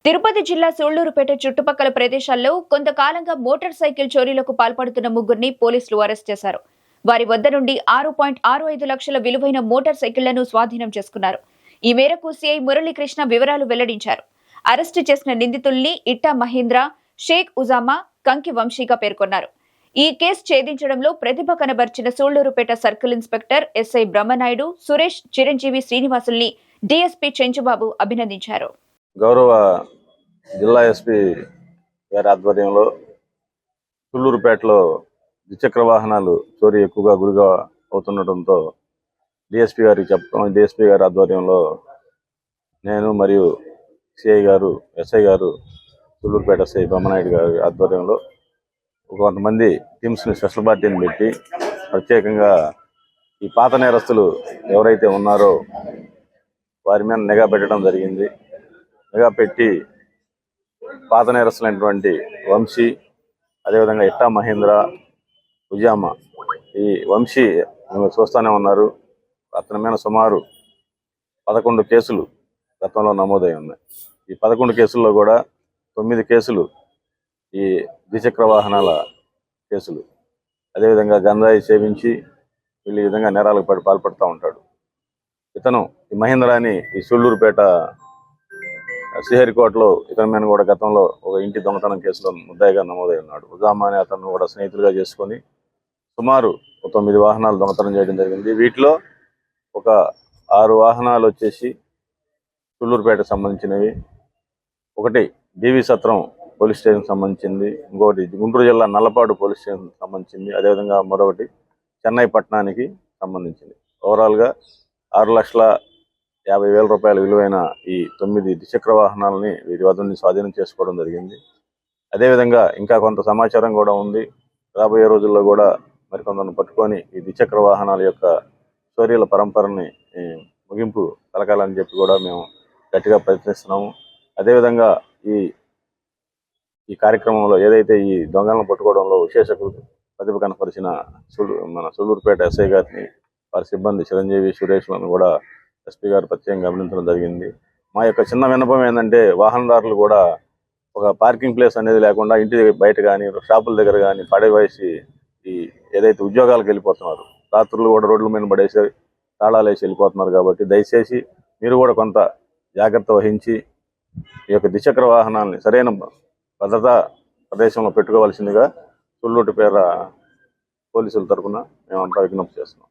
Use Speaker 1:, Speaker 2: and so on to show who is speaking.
Speaker 1: తిరుపతి జిల్లా సూళ్లూరుపేట చుట్టుపక్కల ప్రదేశాల్లో కొంతకాలంగా మోటార్ సైకిల్ చోరీలకు పాల్పడుతున్న ముగ్గురిని పోలీసులు అరెస్ట్ చేశారు. వారి వద్ద నుండి 6.65 లక్షల విలువైన మోటార్ సైకిళ్లను స్వాధీనం చేసుకున్నారు. ఈ మేరకు సిఐ మురళీకృష్ణ వివరాలు వెల్లడించారు. అరెస్టు చేసిన నిందితుల్ని ఇట్టా మహేంద్ర, షేక్ ఉజామా, కంకి వంశీగా పేర్కొన్నారు. ఈ కేసు ఛేదించడంలో ప్రతిభ కనబర్చిన Sullurpeta circle inspector SI Brahmanayudu, Suresh, Chiranjeevi శ్రీనివాసుల్ని డీఎస్పీ చెంచుబాబు అభినందించారు.
Speaker 2: గౌరవ జిల్లా ఎస్పీ గారి ఆధ్వర్యంలో సూళ్లూరుపేటలో ద్విచక్ర వాహనాలు చోరీ ఎక్కువగా గురిగా అవుతుండటంతో డిఎస్పీ గారి ఆధ్వర్యంలో నేను మరియు సిఐ గారు, ఎస్ఐ గారు, సూళ్లూరుపేట ఎస్ఐ బ్రహ్మనాయుడు గారి ఆధ్వర్యంలో కొంతమంది టీమ్స్ని స్పెషల్ పార్టీని పెట్టి ప్రత్యేకంగా ఈ పాత నేరస్తులు ఎవరైతే ఉన్నారో వారి మీద నిఘా పెట్టడం జరిగింది. నిఘా పెట్టి పాత నేరస్తులైనటువంటి వంశీ, అదేవిధంగా ఇట్టా మహేంద్ర, ఉజామా, ఈ వంశీ చూస్తూనే ఉన్నారు. అతని మీద సుమారు 11 కేసులు గతంలో నమోదై ఉన్నాయి. ఈ 11 కేసుల్లో కూడా 9 కేసులు ఈ ద్విచక్ర వాహనాల కేసులు. అదేవిధంగా గంజాయి సేవించి వీళ్ళు ఈ విధంగా నేరాలకు పాల్పడుతూ ఉంటాడు. ఇతను ఈ మహేంద్ర అని ఈ సూళ్లూరుపేట శ్రీహరికోటలో ఇతని మీద కూడా గతంలో ఒక ఇంటి దొంగతనం కేసులో ముద్దాయిగా నమోదై ఉన్నాడు. ఉజామా అనే అతను కూడా స్నేహితులుగా చేసుకొని సుమారు 9 వాహనాలు దొంగతనం చేయడం జరిగింది. వీటిలో ఒక 6 వాహనాలు వచ్చేసి సూళ్లూరుపేటకు సంబంధించినవి, ఒకటి డివి సత్రం పోలీస్ స్టేషన్కి సంబంధించింది, ఇంకొకటి గుంటూరు జిల్లా నల్లపాడు పోలీస్ స్టేషన్కి సంబంధించింది, అదేవిధంగా మరొకటి చెన్నై పట్టణానికి సంబంధించింది. ఓవరాల్గా 6,50,000 రూపాయల విలువైన ఈ 9 ద్విచక్ర వాహనాలని వీరి వద్ద నుంచి స్వాధీనం చేసుకోవడం జరిగింది. అదేవిధంగా ఇంకా కొంత సమాచారం కూడా ఉంది. రాబోయే రోజుల్లో కూడా మరికొందరిని పట్టుకొని ఈ ద్విచక్ర వాహనాల యొక్క చోరీల పరంపరని ముగింపు కలగాలని చెప్పి కూడా మేము గట్టిగా ప్రయత్నిస్తున్నాము. అదేవిధంగా ఈ కార్యక్రమంలో ఏదైతే ఈ దొంగలను పట్టుకోవడంలో విశేష ప్రతిభ కనపరిచిన మన సూళ్లూరుపేట ఎస్ఐ గారిని, వారి సిబ్బంది చిరంజీవి, సురేష్లను కూడా ఎస్పీ గారు ప్రత్యేకంగా అభినందించడం జరిగింది. మా యొక్క చిన్న విన్నపం ఏంటంటే వాహనదారులు కూడా ఒక పార్కింగ్ ప్లేస్ అనేది లేకుండా ఇంటి బయట కానీ షాపుల దగ్గర కానీ పడేసి ఈ ఏదైతే ఉద్యోగాలకు వెళ్ళిపోతున్నారు, రాత్రులు కూడా రోడ్ల మీద పడేసి తాళాలు వేసి వెళ్ళిపోతున్నారు. కాబట్టి దయచేసి మీరు కూడా కొంత జాగ్రత్త వహించి ఈ యొక్క ద్విచక్ర వాహనాలని సరైన భద్రతా ప్రదేశంలో పెట్టుకోవాల్సిందిగా సూళ్లూరుపేట పోలీసుల తరఫున మేమంతా విజ్ఞప్తి చేస్తున్నాం.